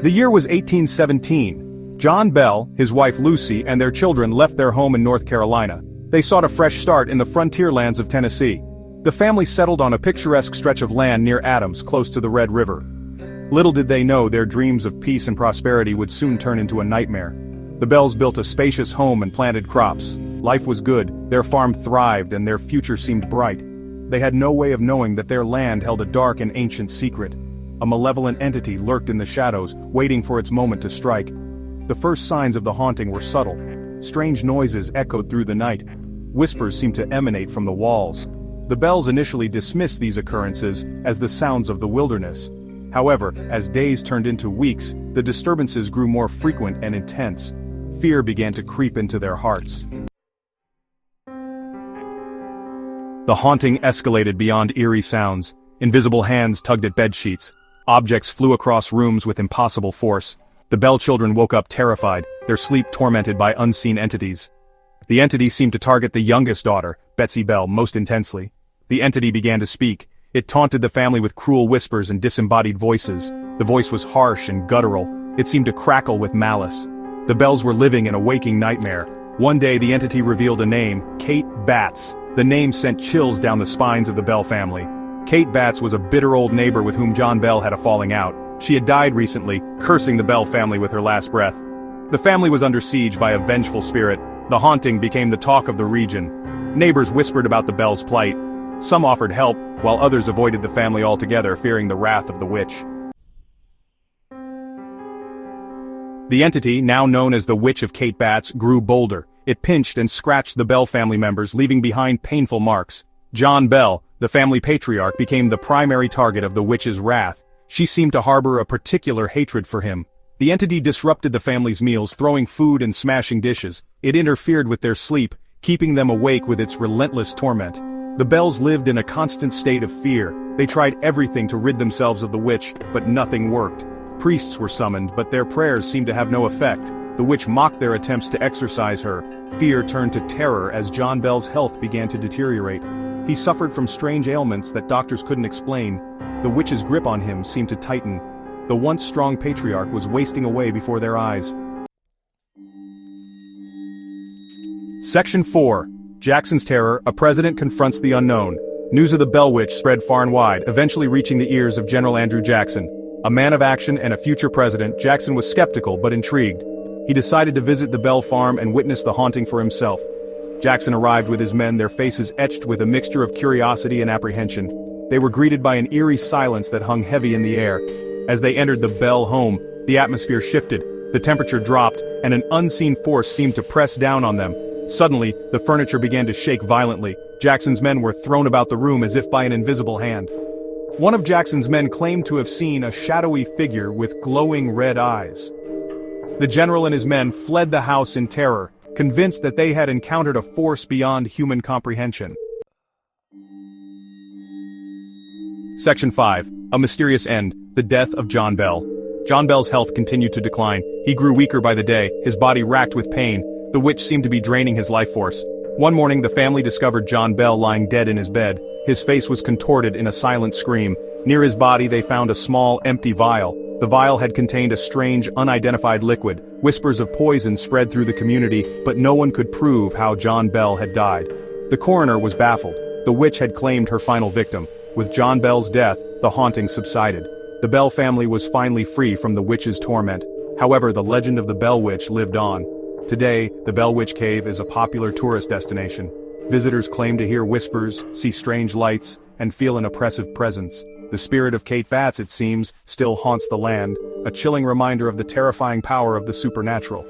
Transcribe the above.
The year was 1817. John Bell, his wife Lucy, and their children left their home in North Carolina. They sought a fresh start in the frontier lands of Tennessee. The family settled on a picturesque stretch of land near Adams, close to the Red River. Little did they know their dreams of peace and prosperity would soon turn into a nightmare. The Bells built a spacious home and planted crops. Life was good, their farm thrived, and their future seemed bright. They had no way of knowing that their land held a dark and ancient secret. A malevolent entity lurked in the shadows, waiting for its moment to strike. The first signs of the haunting were subtle. Strange noises echoed through the night. Whispers seemed to emanate from the walls. The Bells initially dismissed these occurrences as the sounds of the wilderness. However, as days turned into weeks, the disturbances grew more frequent and intense. Fear began to creep into their hearts. The haunting escalated beyond eerie sounds. Invisible hands tugged at bedsheets. Objects flew across rooms with impossible force. The Bell children woke up terrified, their sleep tormented by unseen entities. The entity seemed to target the youngest daughter, Betsy Bell, most intensely. The entity began to speak. It taunted the family with cruel whispers and disembodied voices. The voice was harsh and guttural. It seemed to crackle with malice. The Bells were living in a waking nightmare. One day the entity revealed a name, Kate Batts. The name sent chills down the spines of the Bell family. Kate Batts was a bitter old neighbor with whom John Bell had a falling out. She had died recently, cursing the Bell family with her last breath. The family was under siege by a vengeful spirit. The haunting became the talk of the region. Neighbors whispered about the Bell's plight. Some offered help, while others avoided the family altogether, fearing the wrath of the witch. The entity, now known as the Witch of Kate Batts, grew bolder. It pinched and scratched the Bell family members, leaving behind painful marks. John Bell, the family patriarch, became the primary target of the witch's wrath. She seemed to harbor a particular hatred for him. The entity disrupted the family's meals, throwing food and smashing dishes. It interfered with their sleep, keeping them awake with its relentless torment. The Bells lived in a constant state of fear. They tried everything to rid themselves of the witch, but nothing worked. Priests were summoned, but their prayers seemed to have no effect. The witch mocked their attempts to exorcise her. Fear turned to terror as John Bell's health began to deteriorate. He suffered from strange ailments that doctors couldn't explain. The witch's grip on him seemed to tighten. The once strong patriarch was wasting away before their eyes. Section 4. Jackson's Terror, a president confronts the unknown. News of the Bell Witch spread far and wide, eventually reaching the ears of General Andrew Jackson. A man of action and a future president, Jackson was skeptical but intrigued. He decided to visit the Bell farm and witness the haunting for himself. Jackson arrived with his men, their faces etched with a mixture of curiosity and apprehension. They were greeted by an eerie silence that hung heavy in the air. As they entered the Bell home, the atmosphere shifted, the temperature dropped, and an unseen force seemed to press down on them. Suddenly, the furniture began to shake violently. Jackson's men were thrown about the room as if by an invisible hand. One of Jackson's men claimed to have seen a shadowy figure with glowing red eyes. The general and his men fled the house in terror, convinced that they had encountered a force beyond human comprehension. Section 5. A mysterious end. The death of John Bell. John Bell's health continued to decline. He grew weaker by the day, his body racked with pain. The witch seemed to be draining his life force. One morning the family discovered John Bell lying dead in his bed. His face was contorted in a silent scream. Near his body they found a small, empty vial. The vial had contained a strange, unidentified liquid. Whispers of poison spread through the community, but no one could prove how John Bell had died. The coroner was baffled. The witch had claimed her final victim. With John Bell's death, the haunting subsided. The Bell family was finally free from the witch's torment. However, the legend of the Bell Witch lived on. Today, the Bell Witch Cave is a popular tourist destination. Visitors claim to hear whispers, see strange lights, and feel an oppressive presence. The spirit of Kate Batts, it seems, still haunts the land, a chilling reminder of the terrifying power of the supernatural.